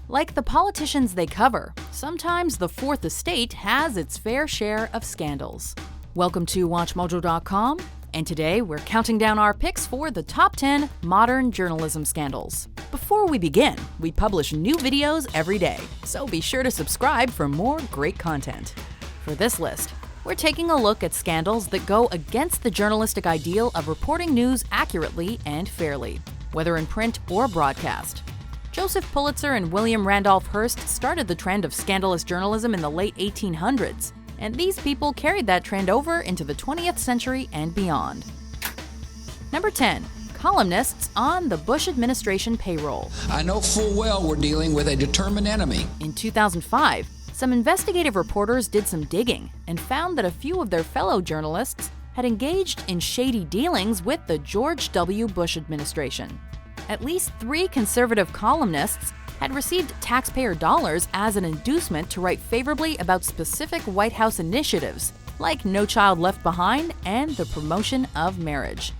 Like the politicians they cover, sometimes the Fourth Estate has its fair share of scandals. Welcome to WatchMojo.com, and today we're counting down our picks for the top 10 modern journalism scandals. Before we begin, we publish new videos every day, so be sure to subscribe for more great content. For this list, we're taking a look at scandals that go against the journalistic ideal of reporting news accurately and fairly, whether in print or broadcast. Joseph Pulitzer and William Randolph Hearst started the trend of scandalous journalism in the late 1800s, and these people carried that trend over into the 20th century and beyond. Number 10. Columnists on the Bush administration payroll. I know full well we're dealing with a determined enemy. In 2005, some investigative reporters did some digging and found that a few of their fellow journalists had engaged in shady dealings with the George W. Bush administration. At least 3 conservative columnists had received taxpayer dollars as an inducement to write favorably about specific White House initiatives, like No Child Left Behind and the promotion of marriage.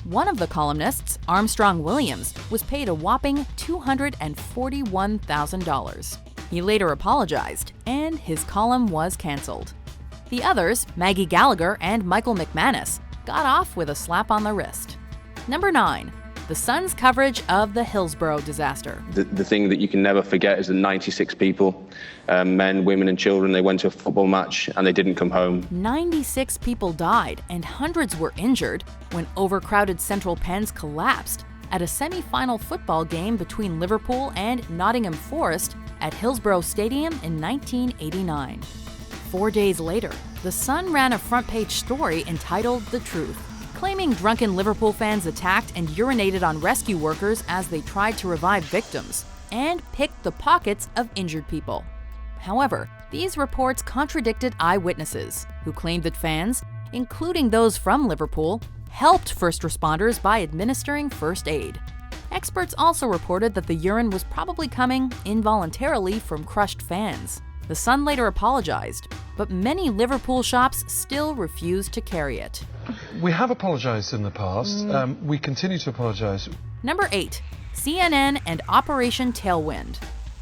One of the columnists, Armstrong Williams, was paid a whopping $241,000. He later apologized, and his column was canceled. The others, Maggie Gallagher and Michael McManus, got off with a slap on the wrist. Number 9. The Sun's coverage of the Hillsborough disaster. The thing that you can never forget is the 96 people, men, women and children, they went to a football match and they didn't come home. 96 people died and hundreds were injured when overcrowded central pens collapsed at a semi-final football game between Liverpool and Nottingham Forest at Hillsborough Stadium in 1989. 4 days later, The Sun ran a front-page story entitled "The Truth," claiming drunken Liverpool fans attacked and urinated on rescue workers as they tried to revive victims, and picked the pockets of injured people. However, these reports contradicted eyewitnesses, who claimed that fans, including those from Liverpool, helped first responders by administering first aid. Experts also reported that the urine was probably coming involuntarily from crushed fans. The Sun later apologized, but many Liverpool shops still refused to carry it. We have apologised in the past. We continue to apologise. Number 8. CNN and Operation Tailwind.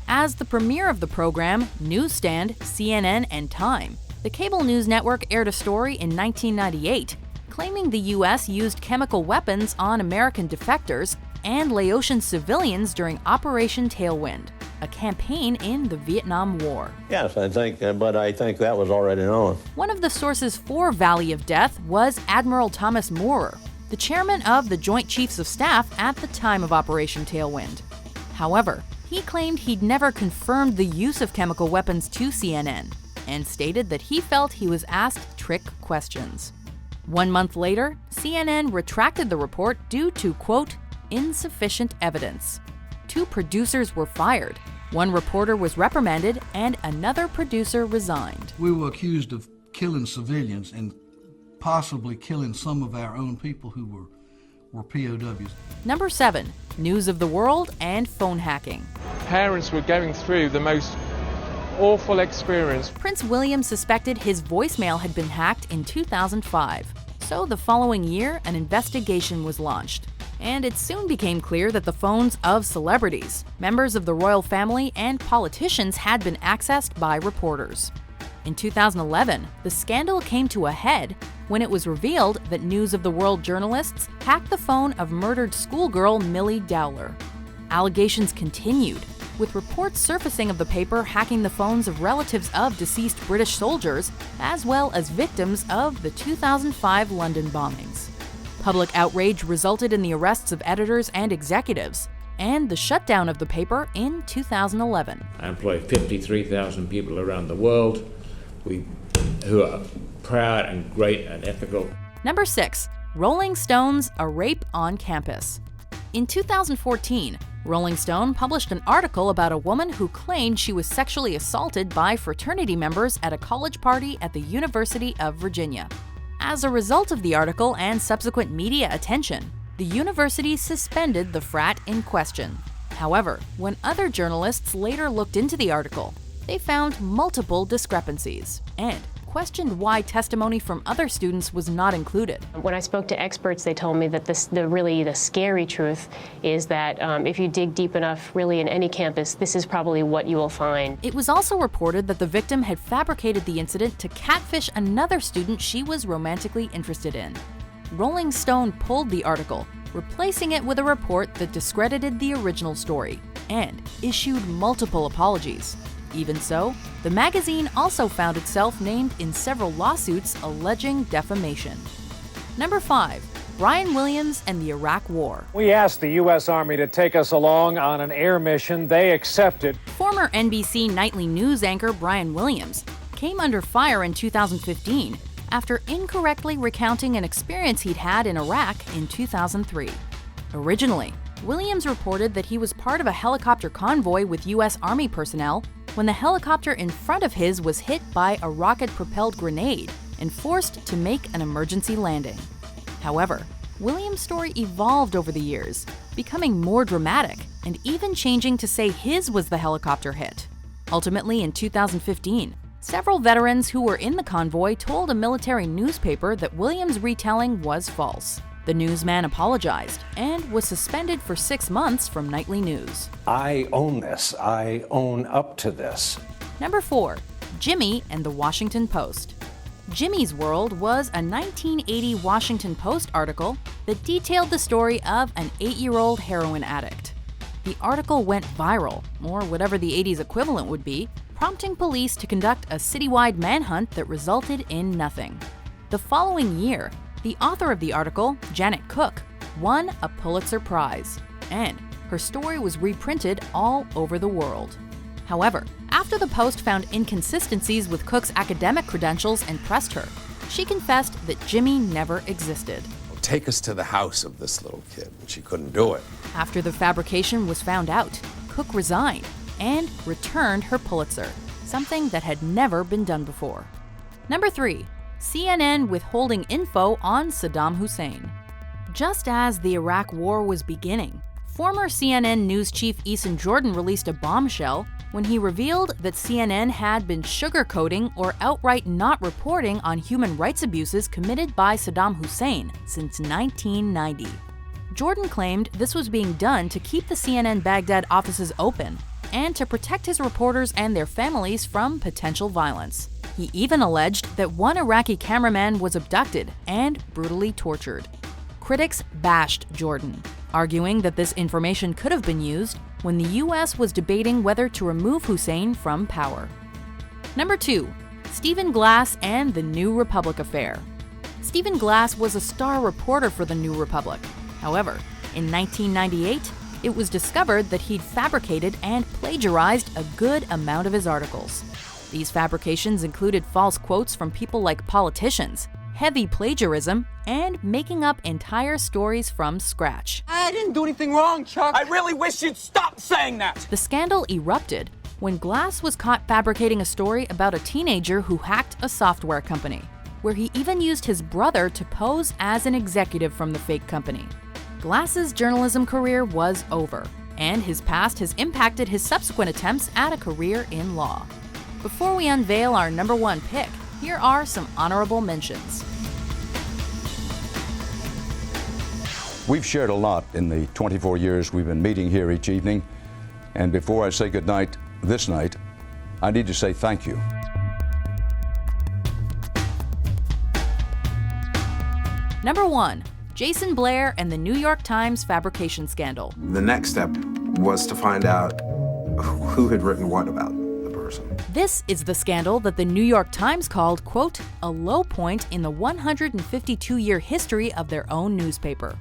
As the premiere of the program, Newsstand, CNN, and Time, the cable news network aired a story in 1998 claiming the U.S. used chemical weapons on American defectors and Laotian civilians during Operation Tailwind, a campaign in the Vietnam War. Yes, I think that was already known. One of the sources for Valley of Death was Admiral Thomas Moorer, the chairman of the Joint Chiefs of Staff at the time of Operation Tailwind. However, he claimed he'd never confirmed the use of chemical weapons to CNN, and stated that he felt he was asked trick questions. 1 month later, CNN retracted the report due to, quote, insufficient evidence. 2 producers were fired, 1 reporter was reprimanded, and another producer resigned. We were accused of killing civilians and possibly killing some of our own people who were POWs. Number 7. News of the world and phone hacking. Parents were going through the most awful experience. Prince William suspected his voicemail had been hacked in 2005, so the following year an investigation was launched. And it soon became clear that the phones of celebrities, members of the royal family, and politicians had been accessed by reporters. In 2011, the scandal came to a head when it was revealed that News of the World journalists hacked the phone of murdered schoolgirl Millie Dowler. Allegations continued, with reports surfacing of the paper hacking the phones of relatives of deceased British soldiers, as well as victims of the 2005 London bombings. Public outrage resulted in the arrests of editors and executives, and the shutdown of the paper in 2011. I employ 53,000 people around the world who are proud and great and ethical. Number 6. Rolling Stone's A Rape on Campus. In 2014, Rolling Stone published an article about a woman who claimed she was sexually assaulted by fraternity members at a college party at the University of Virginia. As a result of the article and subsequent media attention, the university suspended the frat in question. However, when other journalists later looked into the article, they found multiple discrepancies and questioned why testimony from other students was not included. When I spoke to experts, they told me that the scary truth is that if you dig deep enough, really in any campus, this is probably what you will find. It was also reported that the victim had fabricated the incident to catfish another student she was romantically interested in. Rolling Stone pulled the article, replacing it with a report that discredited the original story and issued multiple apologies. Even so, the magazine also found itself named in several lawsuits alleging defamation. Number 5. Brian Williams and the Iraq War. We asked the U.S. Army to take us along on an air mission. They accepted. Former NBC nightly news anchor Brian Williams came under fire in 2015 after incorrectly recounting an experience he'd had in Iraq in 2003. Originally, Williams reported that he was part of a helicopter convoy with U.S. Army personnel when the helicopter in front of his was hit by a rocket-propelled grenade and forced to make an emergency landing. However, Williams' story evolved over the years, becoming more dramatic and even changing to say his was the helicopter hit. Ultimately, in 2015, several veterans who were in the convoy told a military newspaper that Williams' retelling was false. The newsman apologized and was suspended for 6 months from nightly news. I own this. I own up to this. Number 4. Jimmy and the Washington Post. Jimmy's World was a 1980 Washington Post article that detailed the story of an 8-year-old heroin addict. The article went viral, or whatever the 80s equivalent would be, prompting police to conduct a citywide manhunt that resulted in nothing. The following year, the author of the article, Janet Cook, won a Pulitzer Prize, and her story was reprinted all over the world. However, after the Post found inconsistencies with Cook's academic credentials and pressed her, she confessed that Jimmy never existed. Take us to the house of this little kid, and she couldn't do it. After the fabrication was found out, Cook resigned and returned her Pulitzer, something that had never been done before. Number 3. CNN withholding info on Saddam Hussein. Just as the Iraq War was beginning, former CNN news chief Eason Jordan released a bombshell when he revealed that CNN had been sugarcoating or outright not reporting on human rights abuses committed by Saddam Hussein since 1990. Jordan claimed this was being done to keep the CNN Baghdad offices open and to protect his reporters and their families from potential violence. He even alleged that one Iraqi cameraman was abducted and brutally tortured. Critics bashed Jordan, arguing that this information could have been used when the U.S. was debating whether to remove Hussein from power. Number 2. Stephen Glass and the New Republic affair. Stephen Glass was a star reporter for the New Republic. However, in 1998, it was discovered that he'd fabricated and plagiarized a good amount of his articles. These fabrications included false quotes from people like politicians, heavy plagiarism, and making up entire stories from scratch. I didn't do anything wrong, Chuck. I really wish you'd stop saying that. The scandal erupted when Glass was caught fabricating a story about a teenager who hacked a software company, where he even used his brother to pose as an executive from the fake company. Glass's journalism career was over, and his past has impacted his subsequent attempts at a career in law. Before we unveil our number 1 pick, here are some honorable mentions. We've shared a lot in the 24 years we've been meeting here each evening, and before I say goodnight this night, I need to say thank you. Number 1. Jason Blair and the New York Times fabrication scandal. The next step was to find out who had written what about the person. This is the scandal that the New York Times called, quote, a low point in the 152-year history of their own newspaper.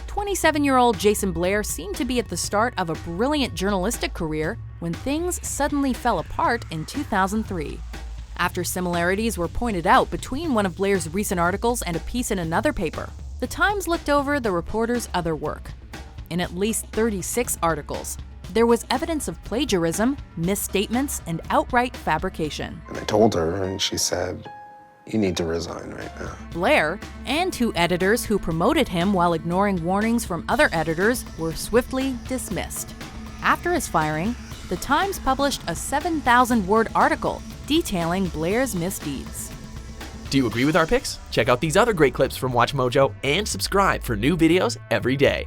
27-year-old Jason Blair seemed to be at the start of a brilliant journalistic career when things suddenly fell apart in 2003. After similarities were pointed out between one of Blair's recent articles and a piece in another paper, the Times looked over the reporter's other work. In at least 36 articles, there was evidence of plagiarism, misstatements, and outright fabrication. And I told her, and she said, "You need to resign right now." Blair, and 2 editors who promoted him while ignoring warnings from other editors, were swiftly dismissed. After his firing, the Times published a 7,000-word article detailing Blair's misdeeds. Do you agree with our picks? Check out these other great clips from WatchMojo and subscribe for new videos every day.